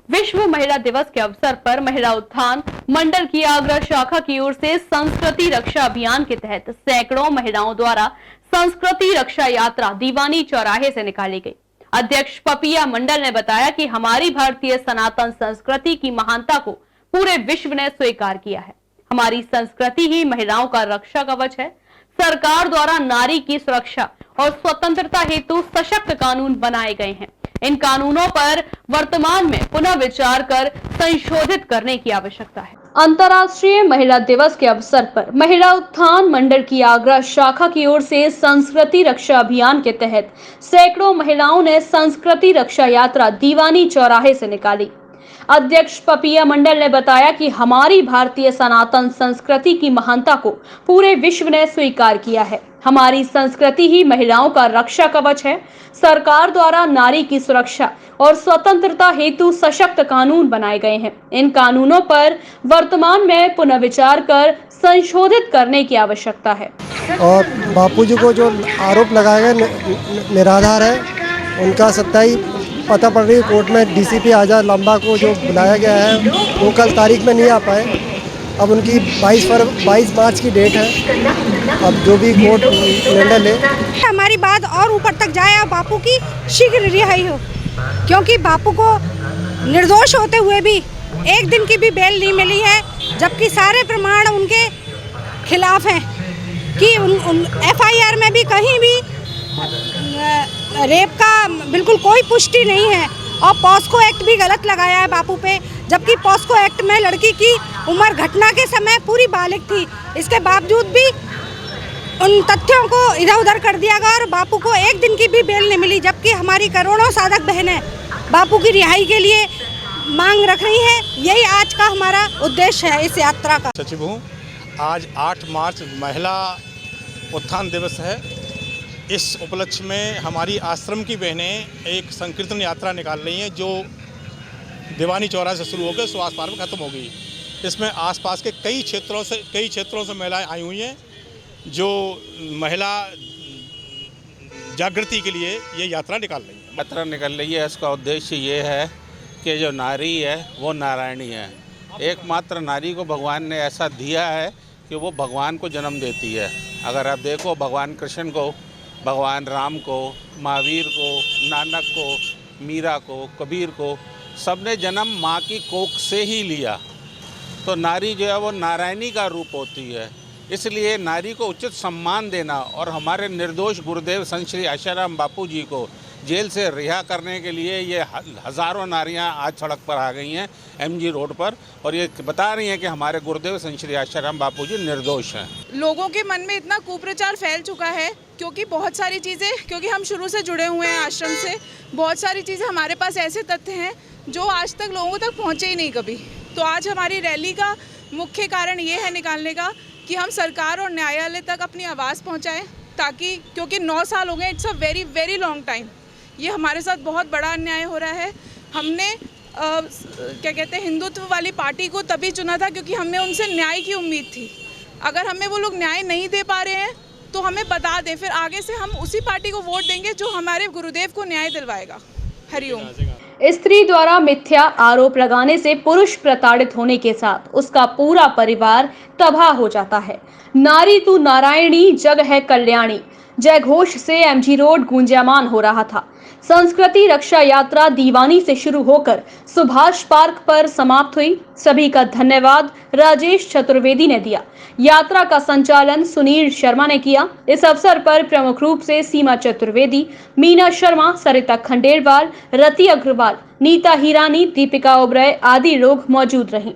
विश्व महिला दिवस के अवसर पर महिला उत्थान मंडल की आगरा शाखा की ओर से संस्कृति रक्षा अभियान के तहत सैकड़ों महिलाओं द्वारा संस्कृति रक्षा यात्रा दीवानी चौराहे से निकाली गई। अध्यक्ष पपिया मंडल ने बताया कि हमारी भारतीय सनातन संस्कृति की महानता को पूरे विश्व ने स्वीकार किया है। हमारी संस्कृति ही महिलाओं का रक्षा कवच है। सरकार द्वारा नारी की सुरक्षा और स्वतंत्रता हेतु सशक्त कानून बनाए गए हैं। इन कानूनों पर वर्तमान में पुनः विचार कर संशोधित करने की आवश्यकता है। अंतर्राष्ट्रीय महिला दिवस के अवसर पर महिला उत्थान मंडल की आगरा शाखा की ओर से संस्कृति रक्षा अभियान के तहत सैकड़ों महिलाओं ने संस्कृति रक्षा यात्रा दीवानी चौराहे से निकाली। अध्यक्ष पपिया मंडल ने बताया कि हमारी भारतीय सनातन संस्कृति की महानता को पूरे विश्व ने स्वीकार किया है। हमारी संस्कृति ही महिलाओं का रक्षा कवच है। सरकार द्वारा नारी की सुरक्षा और स्वतंत्रता हेतु सशक्त कानून बनाए गए हैं। इन कानूनों पर वर्तमान में पुनः विचार कर संशोधित करने की आवश्यकता है। और बापूजी को जो आरोप लगाया गया निराधार है, उनका सत्ताई पता पड़ रही है कोर्ट में। डीसीपी आजाद लंबा को जो बुलाया गया है वो कल तारीख में नहीं आ पाए। अब उनकी 22 मार्च की डेट है। अब जो भी कोर्ट निर्णय ले, हमारी बात और ऊपर तक जाए और बापू की शीघ्र रिहाई हो, क्योंकि बापू को निर्दोष होते हुए भी एक दिन की भी बेल नहीं मिली है, जबकि सारे प्रमाण उनके खिलाफ हैं कि FIR में भी कहीं भी रेप का बिल्कुल कोई पुष्टि नहीं है। और पॉस्को एक्ट भी गलत लगाया है बापू पे, जबकि पॉस्को एक्ट में लड़की की उम्र घटना के समय पूरी बालिग थी। इसके बावजूद भी उन तथ्यों को इधर उधर कर दिया गया और बापू को एक दिन की भी बेल नहीं मिली, जबकि हमारी करोड़ों साधक बहनें बापू की रिहाई के लिए मांग रख रही हैं। यही आज का हमारा उद्देश्य है इस यात्रा का। सचिव हूँ। आज 8 मार्च महिला उत्थान दिवस है। इस उपलक्ष्य में हमारी आश्रम की बहनें एक संकीर्तन यात्रा निकाल रही हैं, जो दीवानी चौराहे से शुरू होकर सुभाष पार्क में ख़त्म हो गई। इसमें आसपास के कई क्षेत्रों से महिलाएं आई हुई हैं, जो महिला जागृति के लिए ये यात्रा निकाल रही है। यात्रा निकल रही है, इसका उद्देश्य ये है कि जो नारी है वो नारायणी है। एकमात्र नारी को भगवान ने ऐसा दिया है कि वो भगवान को जन्म देती है। अगर आप देखो, भगवान कृष्ण को, भगवान राम को, महावीर को, नानक को, मीरा को, कबीर को, सबने जन्म माँ की कोख से ही लिया। तो नारी जो है वो नारायणी का रूप होती है। इसलिए नारी को उचित सम्मान देना और हमारे निर्दोष गुरुदेव संत श्री आशाराम बापू जी को जेल से रिहा करने के लिए ये हज़ारों नारियां आज सड़क पर आ गई हैं MG रोड पर, और ये बता रही हैं कि हमारे गुरुदेव संत श्री आशाराम बापू जी निर्दोष हैं। लोगों के मन में इतना कुप्रचार फैल चुका है, क्योंकि बहुत सारी चीज़ें, क्योंकि हम शुरू से जुड़े हुए हैं आश्रम से, बहुत सारी चीज़ें हमारे पास ऐसे तथ्य हैं जो आज तक लोगों तक पहुँचे ही नहीं कभी। तो आज हमारी रैली का मुख्य कारण ये है निकालने का कि हम सरकार और न्यायालय तक अपनी आवाज़ पहुँचाएँ, ताकि, क्योंकि 9 साल हो गए, it's a very very long time. ये हमारे साथ बहुत बड़ा अन्याय हो रहा है। हमने क्या कहते हैं, हिंदुत्व वाली पार्टी को तभी चुना था क्योंकि हमें उनसे न्याय की उम्मीद थी। अगर हमें वो लोग न्याय नहीं दे पा रहे हैं तो हमें बता दें, फिर आगे से हम उसी पार्टी को वोट देंगे जो हमारे गुरुदेव को न्याय दिलवाएगा। हरिओम। स्त्री द्वारा मिथ्या आरोप लगाने से पुरुष प्रताड़ित होने के साथ उसका पूरा परिवार तबाह हो जाता है। नारी तू नारायणी, जग है कल्याणी जय घोष से MG रोड गूंजायमान हो रहा था। संस्कृति रक्षा यात्रा दीवानी से शुरू होकर सुभाष पार्क पर समाप्त हुई। सभी का धन्यवाद राजेश चतुर्वेदी ने दिया। यात्रा का संचालन सुनील शर्मा ने किया। इस अवसर पर प्रमुख रूप से सीमा चतुर्वेदी, मीना शर्मा, सरिता खंडेलवाल, रति अग्रवाल, नीता हिरानी, दीपिका ओबराय आदि लोग मौजूद रहीं।